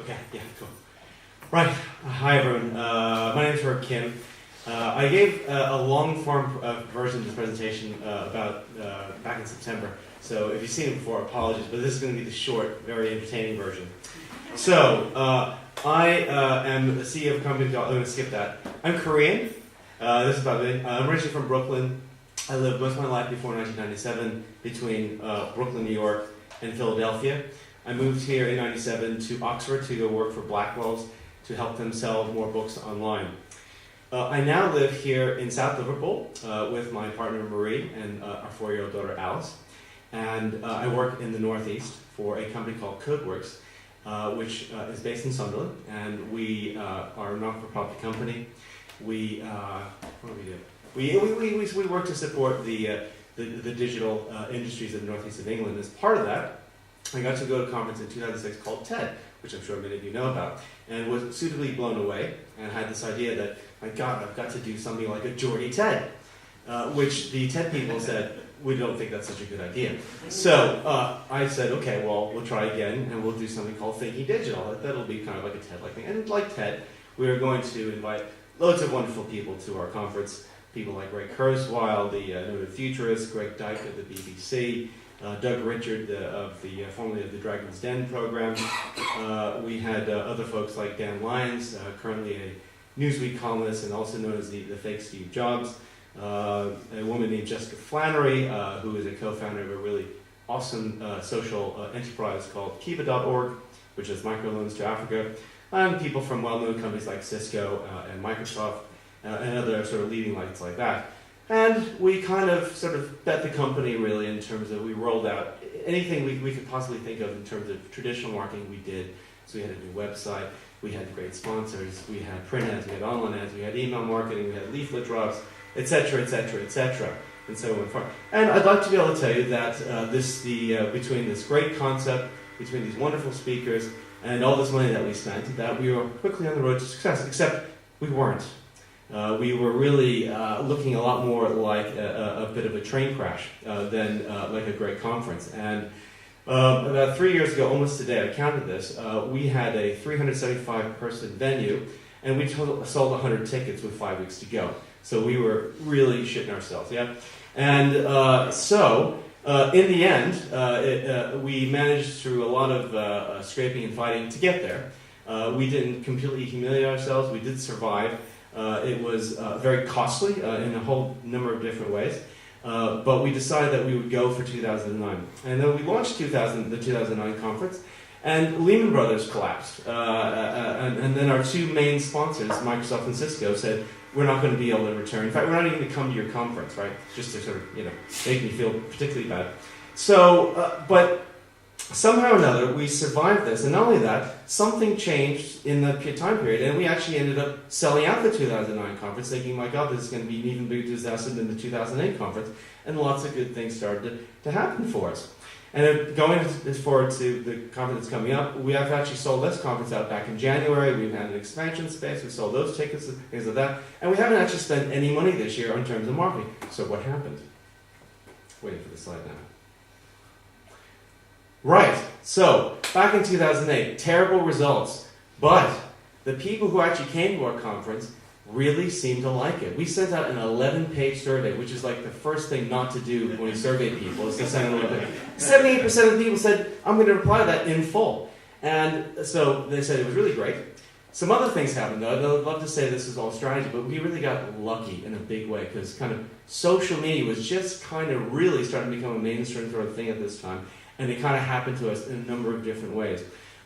Okay, yeah, cool. Right, hi everyone. My name is Herb Kim. I gave a long-form version of this presentation back in September. So if you've seen it before, apologies, but this is going to be the short, very entertaining version. So I am the CEO of a company called, I'm going to skip that. I'm Korean. This is about me. I'm originally from Brooklyn. I lived most of my life before 1997 between Brooklyn, New York, and Philadelphia. I moved here in 97 to Oxford to go work for Blackwell's to help them sell more books online. I now live here in South Liverpool with my partner Marie and our 4-year-old daughter Alice. And I work in the Northeast for a company called Codeworks, which is based in Sunderland. And we are a not-for-profit company. What do we do? We work to support the digital industries in the Northeast of England. As part of that, I got to go to a conference in 2006 called TED, which I'm sure many of you know about, and was suitably blown away, and had this idea that, my God, I've got to do something like a Geordie TED, which the TED people said, we don't think that's such a good idea. So I said, okay, well, we'll try again, and we'll do something called Thinking Digital. That'll be kind of like a TED-like thing. And like TED, we are going to invite loads of wonderful people to our conference, people like Ray Kurzweil, the noted futurist, Greg Dyke of the BBC, Doug Richard, formerly of the Dragon's Den program. We had other folks like Dan Lyons, currently a Newsweek columnist and also known as the fake Steve Jobs. A woman named Jessica Flannery, who is a co-founder of a really awesome social enterprise called Kiva.org, which is microloans to Africa. And people from well-known companies like Cisco and Microsoft and other sort of leading lights like that. And we kind of sort of bet the company really in terms of we rolled out anything we could possibly think of in terms of traditional marketing we did. So we had a new website, we had great sponsors, we had print ads, we had online ads, we had email marketing, we had leaflet drops, etc., etc., etc., and so on. And I'd like to be able to tell you that between this great concept, between these wonderful speakers, and all this money that we spent, that we were quickly on the road to success, except we weren't. We were really looking a lot more like a bit of a train crash than like a great conference. And about 3 years ago, almost today, I counted this, we had a 375-person venue, and we sold 100 tickets with 5 weeks to go. So we were really shitting ourselves, yeah? And so, in the end, we managed through a lot of scraping and fighting to get there. We didn't completely humiliate ourselves. We did survive. It was very costly in a whole number of different ways. But we decided that we would go for 2009. And then we launched the 2009 conference, and Lehman Brothers collapsed. And then our two main sponsors, Microsoft and Cisco, said, we're not going to be able to return. In fact, we're not even going to come to your conference, right? Just to sort of, make me feel particularly bad. So, but somehow or another, we survived this. And not only that, something changed in the time period. And we actually ended up selling out the 2009 conference, thinking, my God, this is going to be an even bigger disaster than the 2008 conference. And lots of good things started to happen for us. And going forward to the conference that's coming up, we have actually sold this conference out back in January. We've had an expansion space. We sold those tickets, things like that. And we haven't actually spent any money this year in terms of marketing. So what happened? Waiting for the slide now. Right, so back in 2008, terrible results, but the people who actually came to our conference really seemed to like it. We sent out an 11-page survey, which is like the first thing not to do when you survey people, is to send an 11-page. 78% of the people said, I'm going to reply to that in full. And so they said it was really great. Some other things happened, though. I'd love to say this is all strategy, but we really got lucky in a big way, because kind of social media was just kind of really starting to become a mainstream sort of thing at this time. And it kind of happened to us in a number of different ways.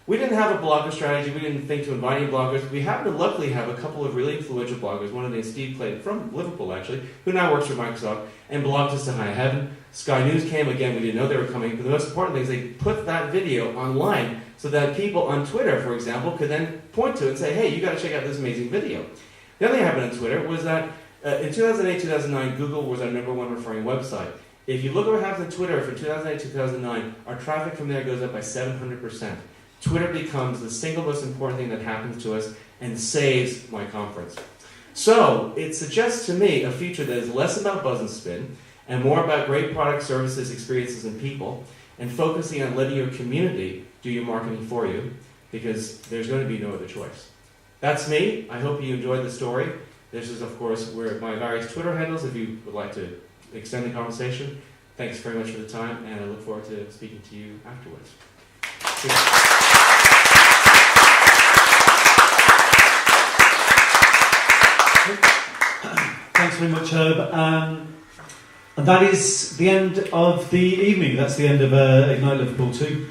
We didn't have a blogger strategy. We didn't think to invite any bloggers. We happened to luckily have a couple of really influential bloggers, one of them Steve Clayton from Liverpool, actually, who now works for Microsoft, and blogged us to high heaven. Sky News came again. We didn't know they were coming. But the most important thing is they put that video online so that people on Twitter, for example, could then point to it and say, hey, you got to check out this amazing video. The other thing that happened on Twitter was that in 2008, 2009, Google was our #1 referring website. If you look at what happened on Twitter from 2008 to 2009, our traffic from there goes up by 700%. Twitter becomes the single most important thing that happens to us and saves my conference. So it suggests to me a future that is less about buzz and spin and more about great products, services, experiences, and people, and focusing on letting your community do your marketing for you, because there's going to be no other choice. That's me. I hope you enjoyed the story. This is, of course, where my various Twitter handles, if you would like to extend the conversation. Thanks very much for the time, and I look forward to speaking to you afterwards. Thanks very much, Herb. And that is the end of the evening. That's the end of Ignite Liverpool 2.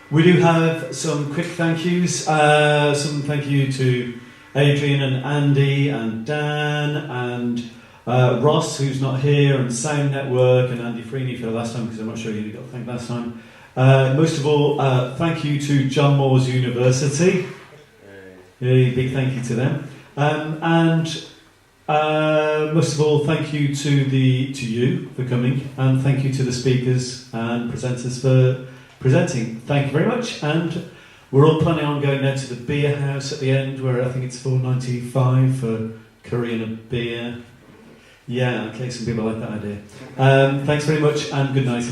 We do have some quick thank yous. Some thank you to Adrian and Andy and Dan and Ross, who's not here, and Sound Network, and Andy Freeney for the last time, because I'm not sure you got thanked last time. Most of all, thank you to John Moores University. A big thank you to them. And most of all, thank you to you for coming, and thank you to the speakers and presenters for presenting. Thank you very much. And we're all planning on going down to the beer house at the end, where I think it's $4.95 for curry and a beer. Yeah, okay, some people like that idea. Thanks very much, and good night.